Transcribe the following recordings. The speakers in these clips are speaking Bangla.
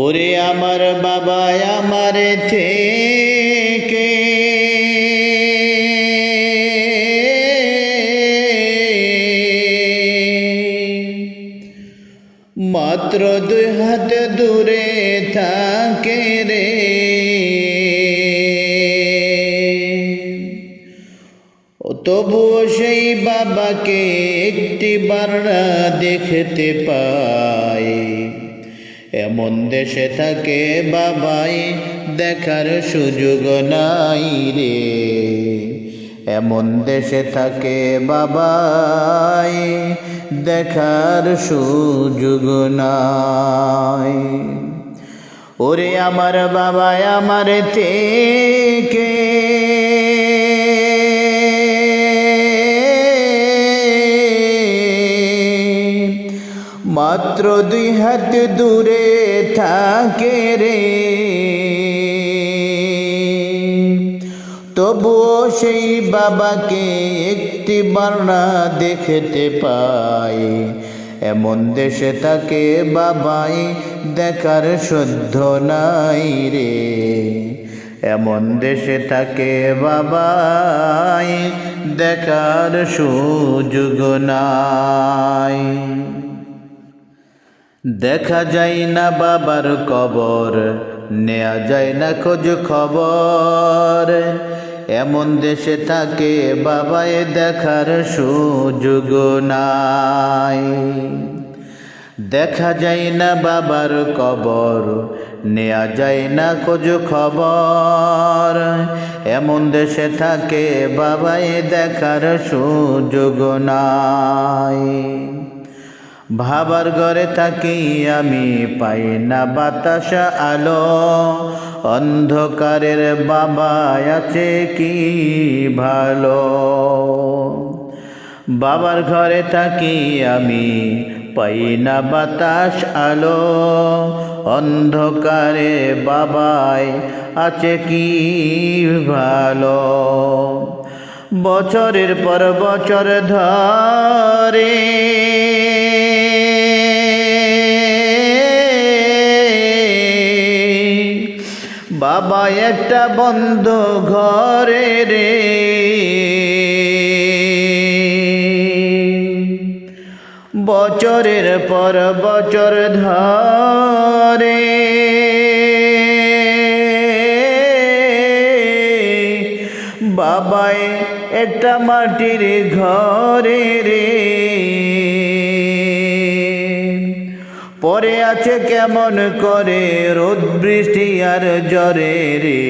ওরে আমার বাবা আমার থেকে মাত্র 2 হাত দূরে থাকে রে। তবুও সেই বাবাকে একটিবার না দেখতে পাই। এমন দেশে থাকে বাবাই দেখার সুযোগ নাই রে। এমন দেশে থাকে বাবাই দেখার সুযোগ নাই। ওরে আমার বাবা আমার থেকে মাত্র 2 হাত দূরে থাকে রে। তবুও সেই বাবাকে একটিবার না দেখতে পাই। এমন দেশে থাকে বাবাই দেখার সাধ্য নাই রে। এমন দেশে থাকে বাবাই দেখার সুযোগ নাই। দেখা যায় না বাবার কবর, নেয়া যায় না খোঁজ খবর। এমন দেশে থাকে বাবায় দেখার সুযোগ নাই। দেখা যায় না বাবার কবর, নেয়া যায় না খোঁজ খবর। এমন দেশে থাকে বাবায় দেখার সুযোগ নাই। ভাবার ঘরে থাকি আমি পাই না বাতাস আলো। অন্ধকারের বাবা আছে কি ভালো। বাবার ঘরে থাকি আমি পাই না বাতাস আলো। অন্ধকারে বাবাই আছে কি ভালো। বছরের পর বছর ধরে বাবা একটা বন্ধ ঘরে রে। বছরের পর বছর ধরে বাবাই একটা মাটির ঘরে রে। পরে আছে কেমন করে রোদ বৃষ্টি আর জ্বরে রে।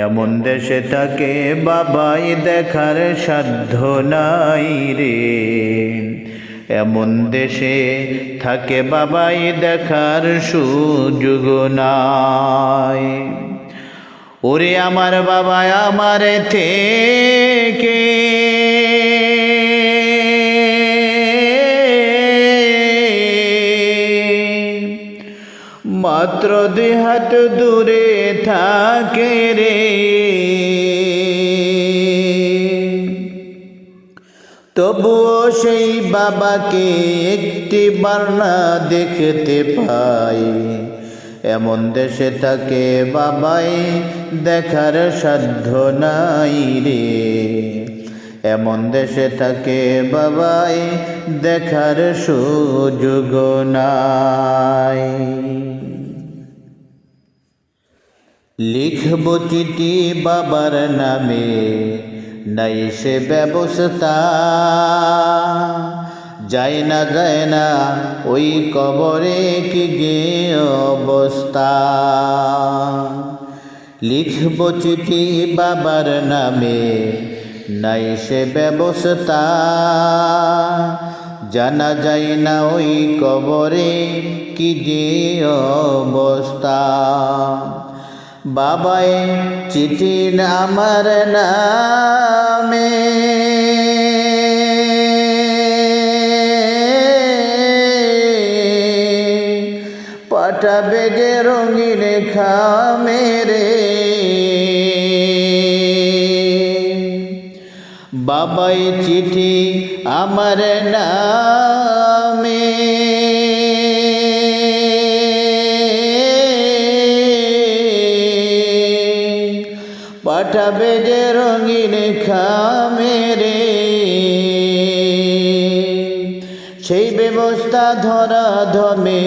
এমন দেশে থাকে বাবাই দেখার সাধ্য নাই রে। এমন দেশে থাকে বাবাই দেখার সুযোগ নাই। ওরে আমার বাবা আমার থেকে মাত্র 2 হাত দূরে থাকে রে। তবুও সেই বাবাকে একটিবার না দেখতে পাই। এমন দেশে থাকে বাবাই দেখার সাধ্য নাই রে। এমন দেশে থাকে বাবাই দেখার সুযোগ নাই। লিখব চিঠি বাবার নামে নাই সে ব্যবস্থা। যায় না ওই কবরে কি যে অবস্থা। লিখব চিঠি বাবার নামে নাই সে ব্যবস্থা। জানা যায় না ওই কবরে কি যে অবস্থা। বাবাই চিঠি আমার নামে পাঠাবে যে রঙিন খামে রে। বাবাই চিঠি আমার নামে কাটাবে যে রঙিন খামেরে, সেই ব্যবস্থা ধরা ধমে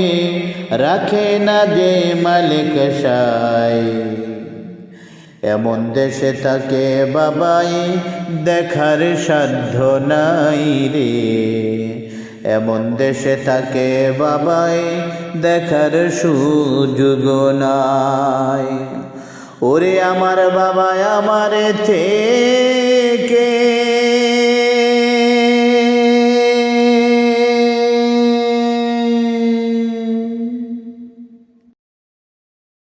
রাখে না যে মালিক সাই। এমন দেশে তাকে বাবাই দেখার সাধ্য নাই রে, এমন দেশে তাকে বাবাই দেখার সুযোগ নাই। ওরে আমার বাবা আমার থেকে